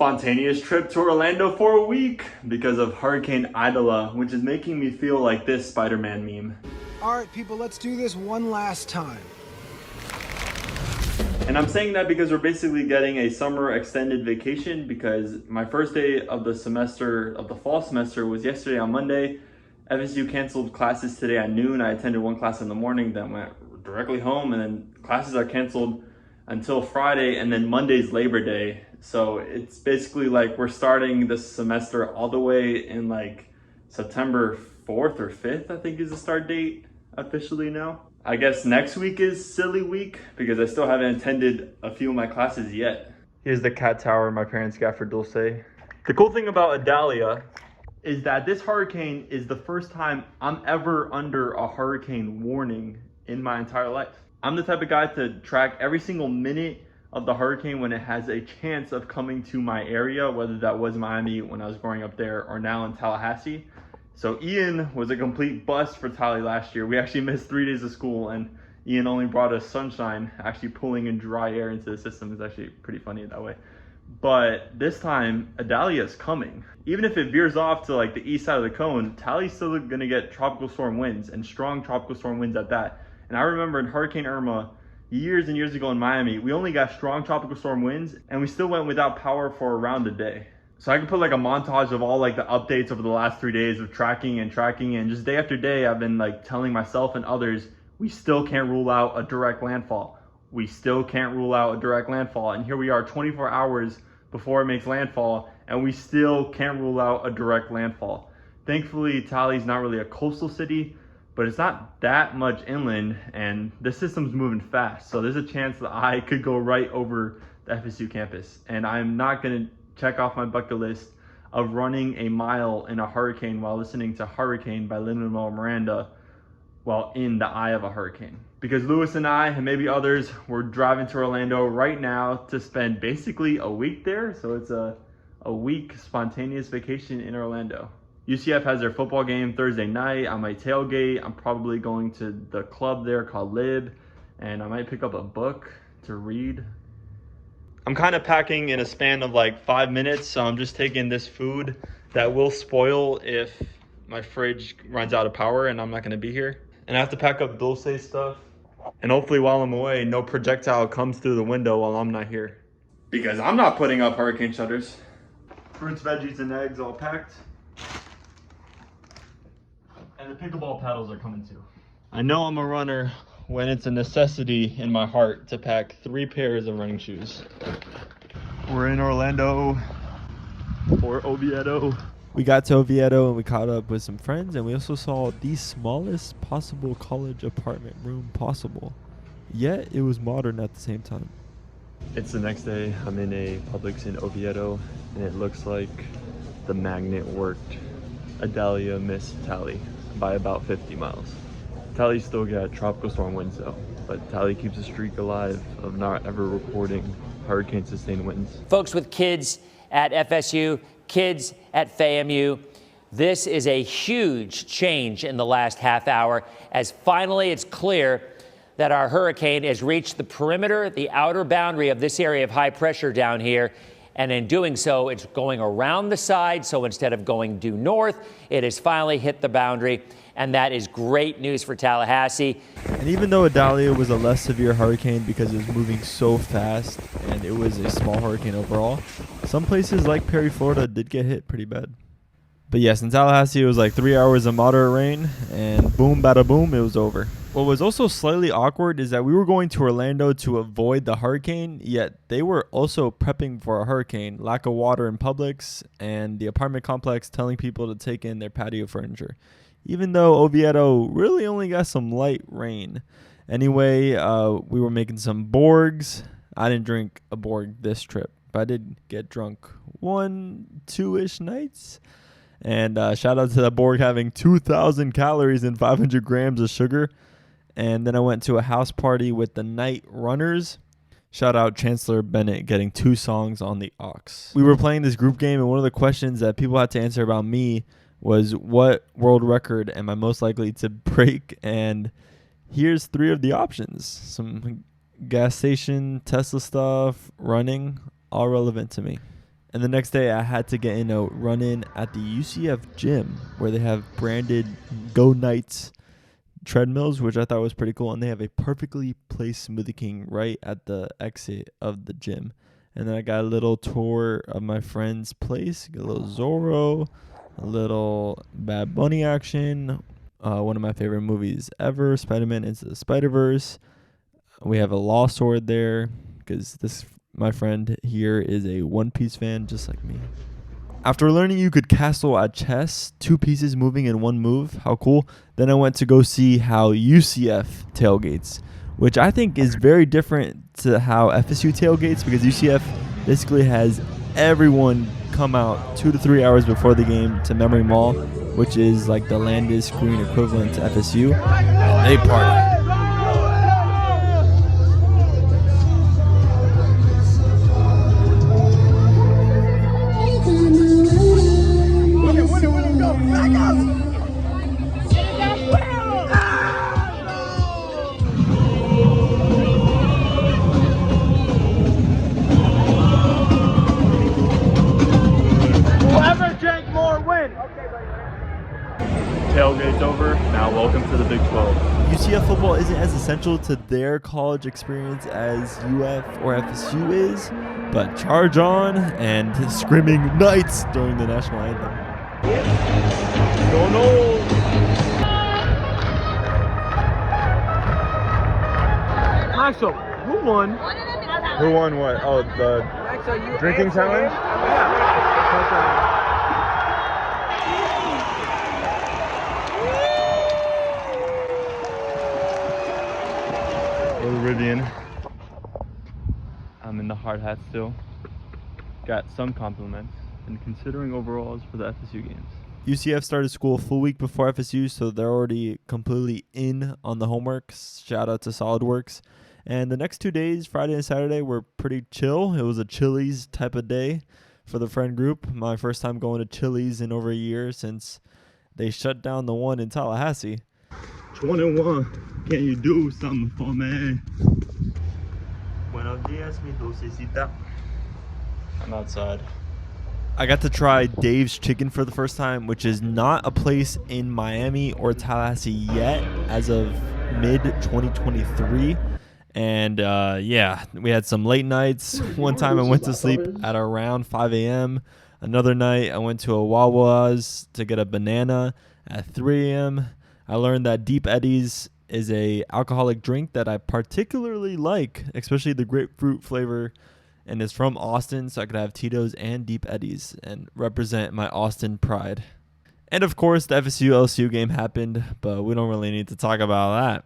Spontaneous trip to Orlando for a week because of Hurricane Idalia, which is making me feel like this Spider-Man meme. All right, people, let's do this one last time. And I'm saying that because we're basically getting a summer extended vacation because my first day of the semester, of the fall semester, was yesterday on Monday. FSU canceled classes today at noon. I attended one class in the morning, then went directly home, and then classes are canceled until Friday, and then Monday's Labor Day. So it's basically like we're starting this semester all the way in like September 4th or 5th, I think is the start date officially now. I guess next week is silly week because I still haven't attended a few of my classes yet. Here's the cat tower my parents got for Dulce. The cool thing about Idalia is that this hurricane is the first time I'm ever under a hurricane warning in my entire life. I'm the type of guy to track every single minute of the hurricane when it has a chance of coming to my area, whether that was Miami when I was growing up there or now in Tallahassee. So Ian was a complete bust for Tally last year. We actually missed 3 days of school, and Ian only brought us sunshine. Actually pulling in dry air into the system is actually pretty funny that way. But this time, Idalia is coming. Even if it veers off to like the east side of the cone, Tally's still gonna get tropical storm winds, and strong tropical storm winds at that. And I remember in Hurricane Irma, years and years ago in Miami, we only got strong tropical storm winds, and we still went without power for around a day. So I can put like a montage of all like the updates over the last 3 days of tracking, and just day after day, I've been like telling myself and others, we still can't rule out a direct landfall. We still can't rule out a direct landfall. And here we are 24 hours before it makes landfall, and we still can't rule out a direct landfall. Thankfully, Tally's not really a coastal city, but it's not that much inland, and the system's moving fast. So there's a chance that I could go right over the FSU campus. And I'm not gonna check off my bucket list of running a mile in a hurricane while listening to Hurricane by Lin-Manuel Miranda while in the eye of a hurricane. Because Lewis and I, and maybe others, we're driving to Orlando right now to spend basically a week there. So it's a week spontaneous vacation in Orlando. UCF has their football game Thursday night. I might tailgate. I'm probably going to the club there called Lib, and I might pick up a book to read. I'm kind of packing in a span of like 5 minutes, so I'm just taking this food that will spoil if my fridge runs out of power and I'm not going to be here. And I have to pack up Dulce stuff. And hopefully while I'm away, no projectile comes through the window while I'm not here. Because I'm not putting up hurricane shutters. Fruits, veggies, and eggs all packed. And the pickleball paddles are coming too. I know I'm a runner when it's a necessity in my heart to pack 3 pairs of running shoes. We're in Orlando for Oviedo. We got to Oviedo and we caught up with some friends, and we also saw the smallest possible college apartment room possible. Yet it was modern at the same time. It's the next day. I'm in a Publix in Oviedo, and it looks like the magnet worked. Idalia missed Tally by about 50 miles. Tally still got tropical storm winds though, but Tally keeps a streak alive of not ever recording hurricane sustained winds. Folks with kids at FSU, kids at FAMU, this is a huge change in the last half hour, as finally it's clear that our hurricane has reached the perimeter, the outer boundary of this area of high pressure down here. And in doing so, it's going around the side. So instead of going due north, it has finally hit the boundary. And that is great news for Tallahassee. And even though Idalia was a less severe hurricane because it was moving so fast and it was a small hurricane overall, some places like Perry, Florida did get hit pretty bad. But yes, in Tallahassee, it was like 3 hours of moderate rain, and boom, bada boom, it was over. What was also slightly awkward is that we were going to Orlando to avoid the hurricane, yet they were also prepping for a hurricane, lack of water in Publix, and the apartment complex telling people to take in their patio furniture, even though Oviedo really only got some light rain. Anyway, we were making some Borgs. I didn't drink a Borg this trip, but I did get drunk 2-ish nights. And shout out to the Borg having 2,000 calories and 500 grams of sugar. And then I went to a house party with the Night Runners. Shout out Chancellor Bennett getting 2 songs on the aux. We were playing this group game, and one of the questions that people had to answer about me was, what world record am I most likely to break? And here's 3 of the options. Some gas station, Tesla stuff, running, all relevant to me. And the next day I had to get in a run-in at the UCF gym where they have branded Go Knights treadmills, which I thought was pretty cool. And they have a perfectly placed Smoothie King right at the exit of the gym. And then I got a little tour of my friend's place, a little Zorro, a little Bad Bunny action, one of my favorite movies ever, Spider-Man Into the Spider-Verse. We have a law sword there because my friend here is a One Piece fan just like me. After learning you could castle at chess, 2 pieces moving in one move, how cool, then I went to go see how UCF tailgates, which I think is very different to how FSU tailgates, because UCF basically has everyone come out 2 to 3 hours before the game to Memory Mall, which is like the Landis Green equivalent to FSU, and they party. Tailgate's over. Now welcome to the Big 12. UCF football isn't as essential to their college experience as UF or FSU is, but charge on and screaming Knights during the national anthem. Go no! Maxwell, who won? Who won what? Oh, the drinking challenge? Rivian. I'm in the hard hat still. Got some compliments and considering overalls for the FSU games. UCF started school a full week before FSU, so they're already completely in on the homework. Shout out to SolidWorks. And the next 2 days, Friday and Saturday, were pretty chill. It was a Chili's type of day for the friend group. My first time going to Chili's in over a year since they shut down the one in Tallahassee. 21, can you do something for me? Buenos dias, mi dulcecita. I'm outside. I got to try Dave's Chicken for the first time, which is not a place in Miami or Tallahassee yet as of mid-2023. And yeah, we had some late nights. One time I went to sleep at around 5 a.m. Another night I went to a Wawa's to get a banana at 3 a.m. I learned that Deep Eddies is a alcoholic drink that I particularly like, especially the grapefruit flavor, and it's from Austin, so I could have Tito's and Deep Eddies and represent my Austin pride. And of course, the FSU-LSU game happened, but we don't really need to talk about that.